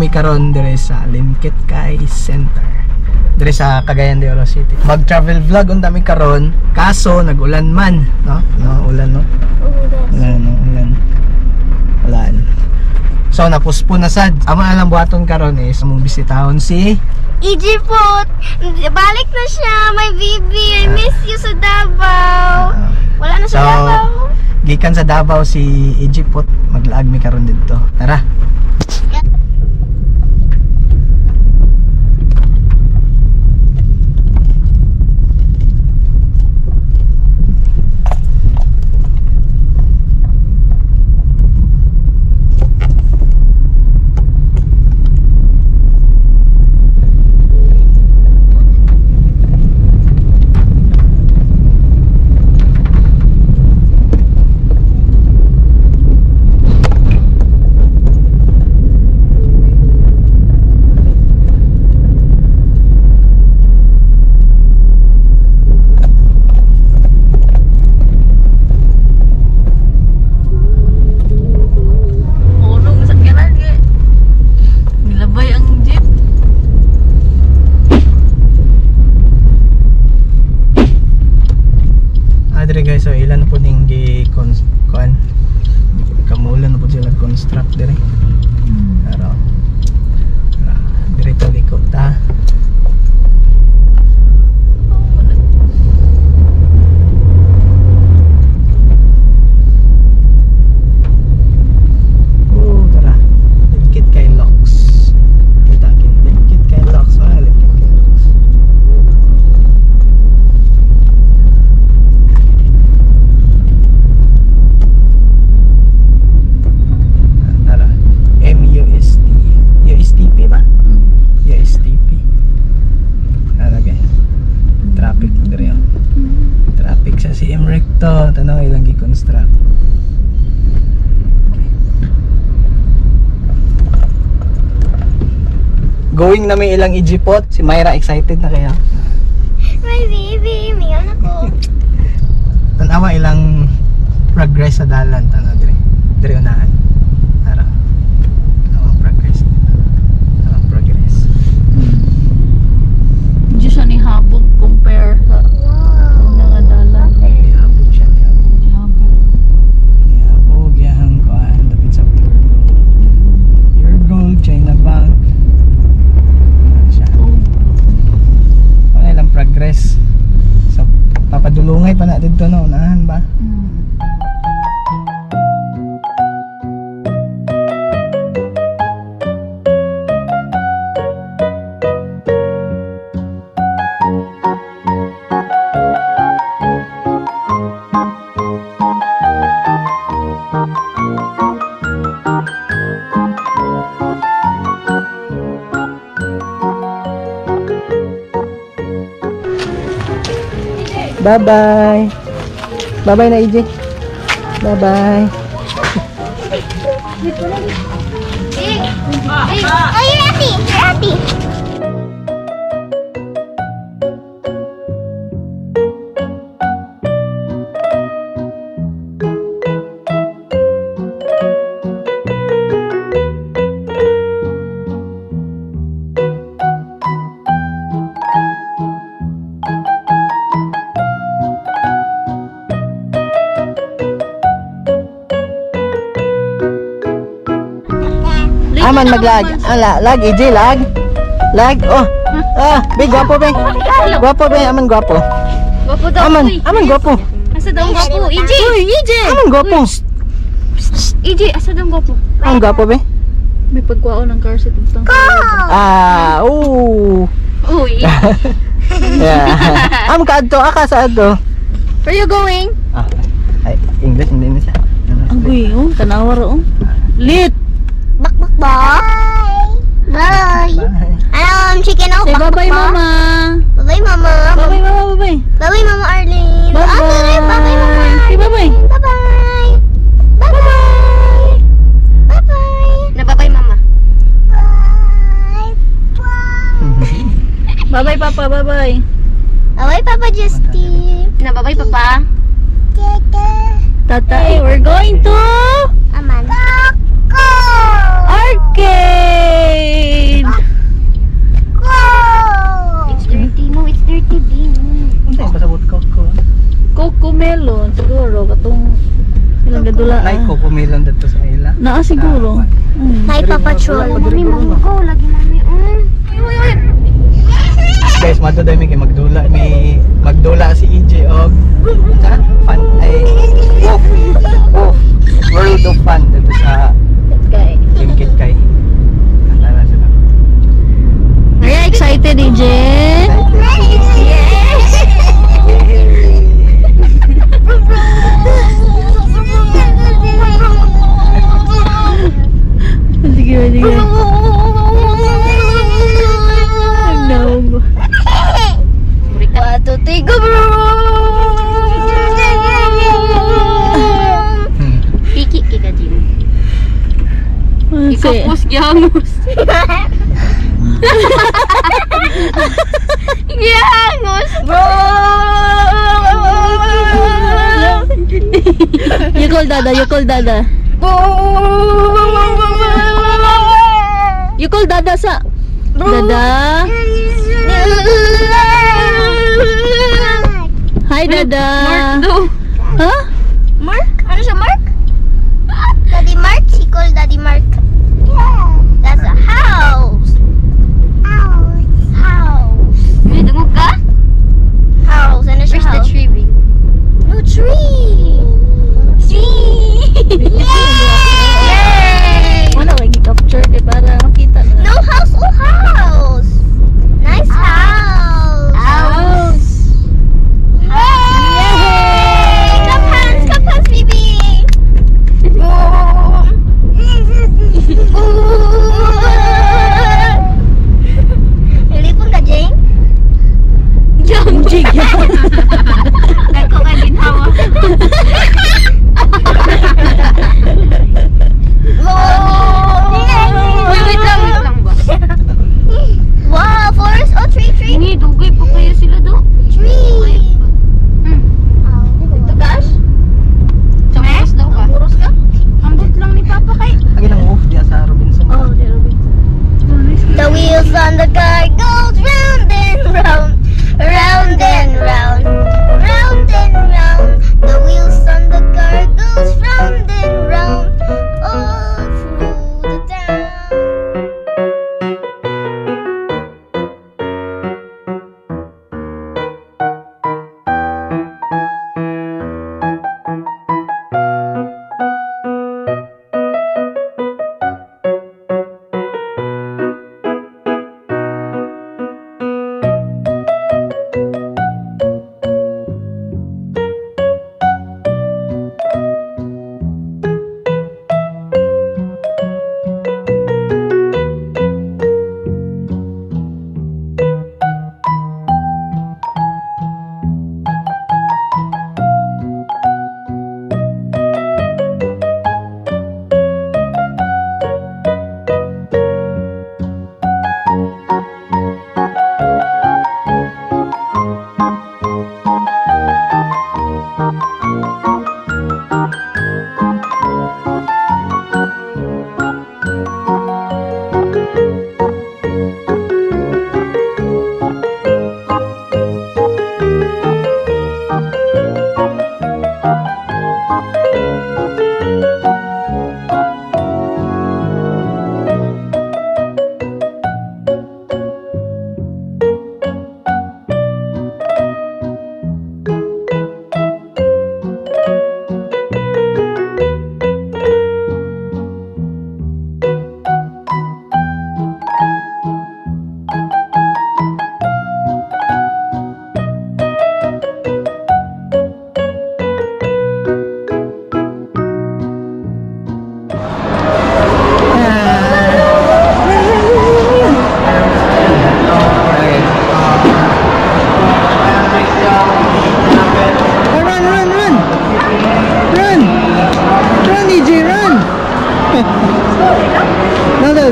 mi karon dire sa LimKetKai Center. Dire sa Cagayan de Oro City. Mag-travel vlog unta mi karon, kaso nag-ulan man, no? Ulan, no? Ulan. So napuspon na sad. Amo na lang buhaton karon is among bisitahon si Egypt. Balik na siya, my baby. I miss you sa Davao. Wala na sa Davao. Gikan sa Davao si Egypt, maglaag mi karon dito. Tara. Guys, so ilan po ning kuan kamulan na po sila construct dire. Pero dire ta likod ta. Tara. LimKetKai locks. Kita kin LimKetKai locks, LimKetKai locks. USTP ba? USTP. Ano guys? Traffic dire. Traffic sa CM Recto. Tanaw ilang gi-construct. Okay. Going na may ilang Egypot. Si Myra excited na kaya? My baby, mayon ako. Tanawa ilang progress sa dalan. Tanaw dire. Dire unahan. Tara. Siya ni habog compare sa nakadalan. Habog siya. Habog yang kuan dapat sa Pure Gold China Bank. Siya. Wala lang progress. So papadulungay pa na dito no unahan ba? Bye-bye. Bye-bye na, EJ. Bye-bye. Oh, you're happy. You're happy. Aman maglag. Lag EJ, lag. Lag. Oh. Be gwapo be. Gwapo be, aman gwapo. Gwapo daw. Aman gwapo. Asa daw ang gwapo? EJ. EJ. Aman gwapo. EJ, asa daw ang gwapo? Aman gwapo be. May pagkuhaon ng car seat utang. Uy. Yeah. Am ka adto, aka sa adto. Where you going? Ay, English hindi na siya. Ang guyo, tanawa ro. Lit. Bakbak ba? Bye. Bye. Chicken out. Say bye-bye, mama. Bye-bye, mama. Bye-bye, mama. Bye-bye. Bye-bye, mama Arlene. Bye-bye. Bye-bye, mama. Say bye-bye. Bye-bye. Bye-bye. Bye-bye. Na-bye-bye, mama. Bye-bye, papa. Bye-bye. Bye-bye, Papa Justin. Na-bye-bye, Papa. Tatay, we're going to Aman. arcade. melon siguro katong ilang gadula. Nay ko pumilon dito sa ila. Naa siguro. May papatrol. Mami, mangko. Lagi mami. Guys, mato dami kay magdula. May magdula si EJ og fun ay World of Fun dito sa LimKetKai. Antara sila. Are you excited, EJ? Sige. No. Wato tigo bro. Piki kita Jim. Ikapos gyamos. Gyamos bro. You call dada. You call dada sa dada. Hi dada. Huh? Mark? Ano siya, Mark? Daddy Mark? He called Daddy Mark. Yeah. That's a house. House. May dungog ka? House. Ano siya, house? Where's the tree? No tree. Yay! Wala lagi capture kay para makita na. No house, oh house. Nice house. House. Yay! Clap hands, baby. Boom. Lipon ka, Jane? Jig. Nagko ka ginhawa. Wait lang ba? Wow, forest. Oh, tree. Hindi, dugay pa kaya sila do. Tree. Ito, Gash? Champuros daw ka? Champuros ka? Ambot lang ni Papa kay. Agi nang off diya sa Robinson. Oh, di Robinson. The wheels on the car goes round and round, round and round, round and round. The wheels on the car goes round and round, all through the town.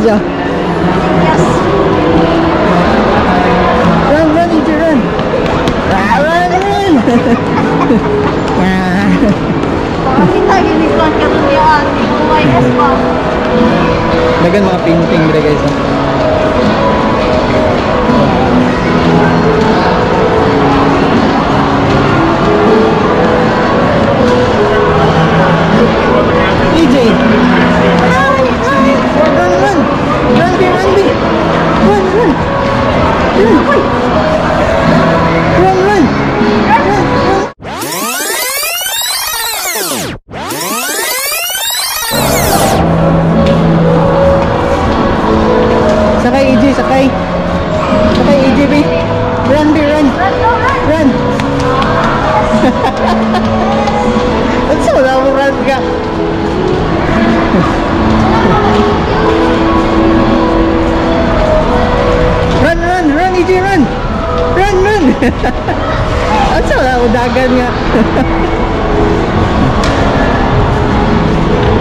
siya. Yes. Run, EJ, run. Run. Bakit tayo nilikuan ka rin yan? YS pa. Dagan mga painting dito guys. Run, run! Sakay, EJ, sakay. Sakay, EJ, B. Run, B, run. Run. Ba't wala mo run ka? Run, run, run, EJ, run. Run, run. Ba't wala mo dagan nga?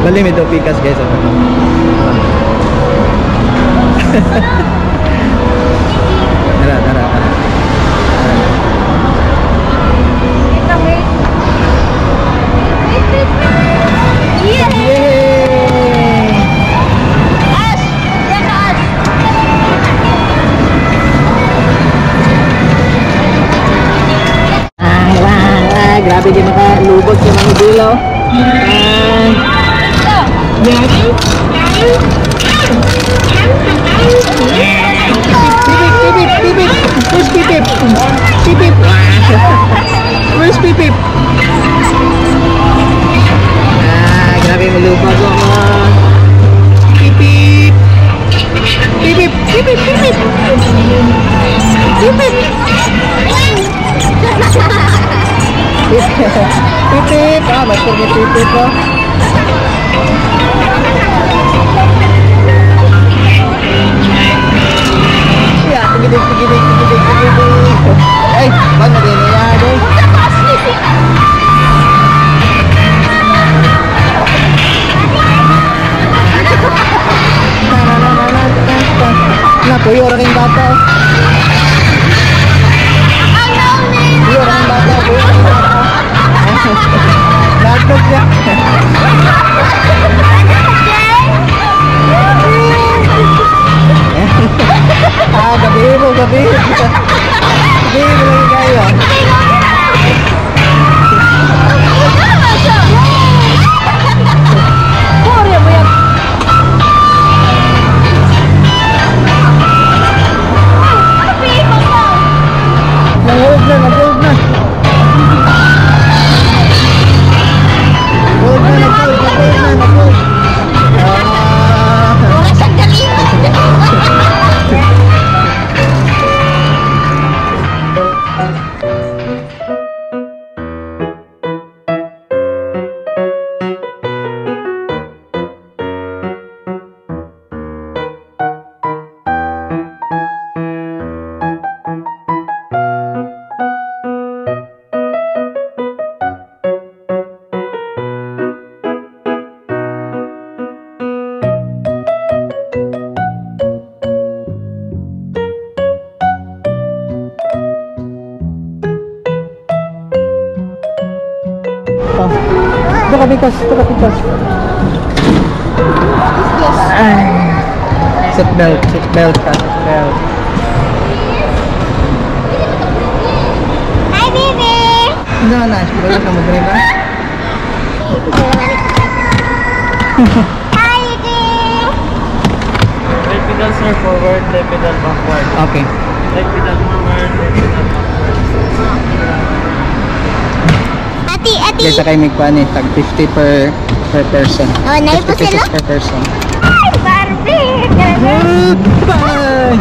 Bali, may pikas guys. Tara, tara, tara. Grabe di makalubog sa mga dilaw. Pipip! Where's Pipip? Pipip! Where's Pipip? Grabe malubog ako. Pipip! Pipip! Pipip! Pipip! Pipip! Pipip! Basta may Pipip ko. Tigidig. Ay, bang na rin yan eh. Napuyo rin yung bata. Puyo rin yung bata. Nagtog siya. Gabi mo lang kayo. Puri mo yan. Nahulog na. Nahulog na. Tukapikas. Seatbelt ka, seatbelt. Hi, baby! No, wala ka mag-drive ba? Hi, dear! Right pedal sir forward, left pedal backward. Okay. Right pedal forward, left pedal backward. Ati! Yes, sakay may kuhan eh. Tag 50 per person. Oh, nai po 50 sila? pesos per person. Hi, Barbie! Bye!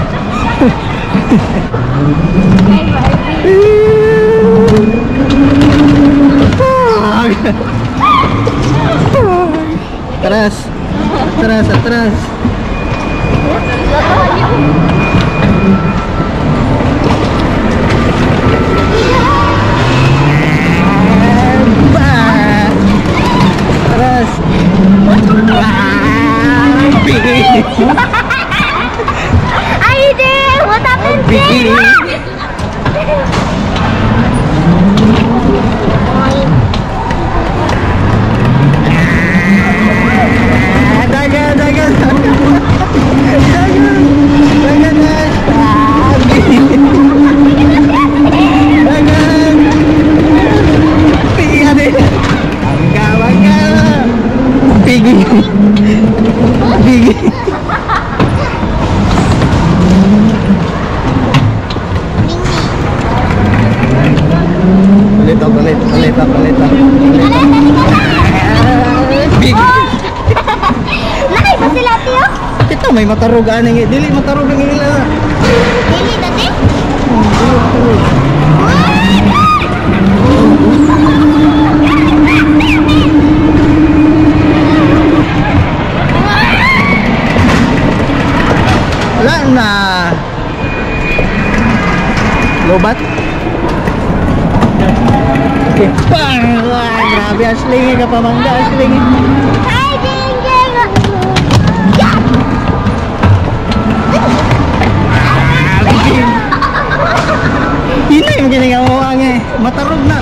Atras. Ay, dear! What happened, dear? Palito. Big. Nakay pa sila tiyo? Ito may matarugan ng dili matarugan ng ila. Dili dati? Wala na. Lobat. Okay. Bang! Ay, grabe asling ka pamangga asling. Hi, Ding Ding! Ini yung gininga mo ang matarog na.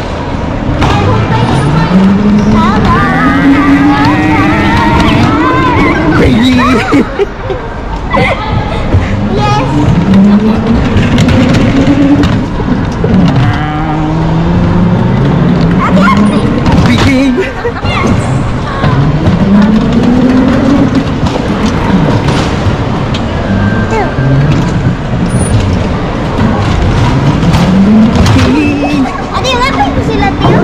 Biging. Adi, lapay ko sila tiyo?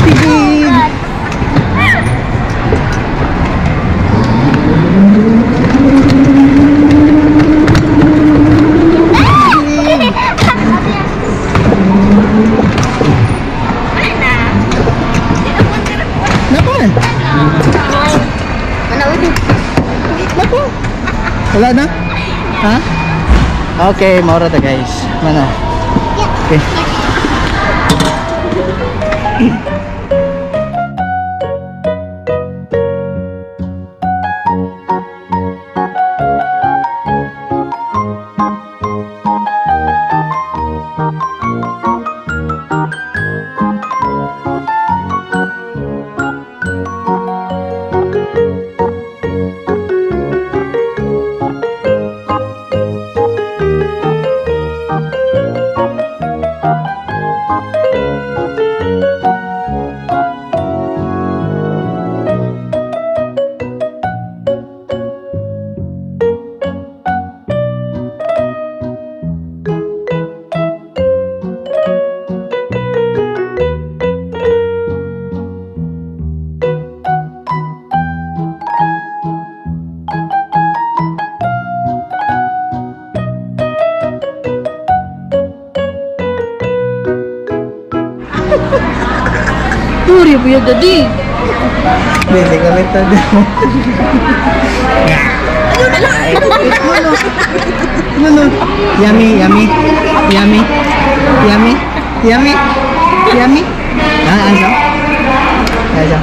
Biging. Napan? Napan? Wala na? Ha? Okay, maura ta guys. Mana? Okay. Turi po yung dadi. Hindi ka lita din. No. Yummy. Ano? Ayo.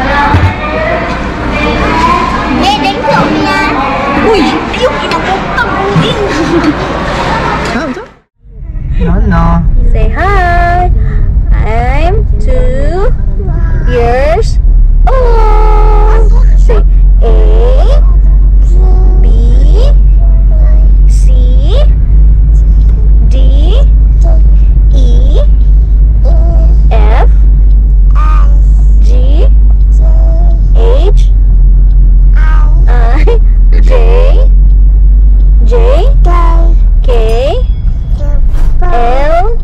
Ding ko niya. Uy, ayaw kinakutang uling. No. Say hi. I'm 2 years old. Say A, B, C, D, E, F, G, H, I, J, K, L,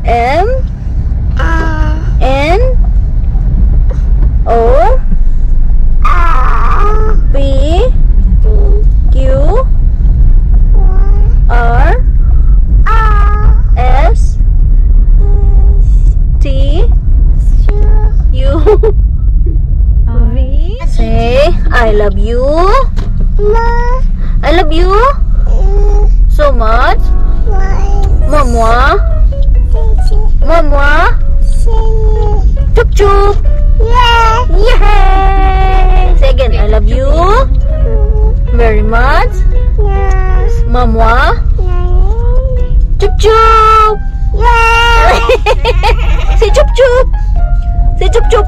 M, N, O, P, Q, R, S, T, U, V. Say, I love you. I love you so much. Mama. Chup chup. Yay! Say again, I love you very much. Mama. Chup chup. Say chup chup. Say chup chup.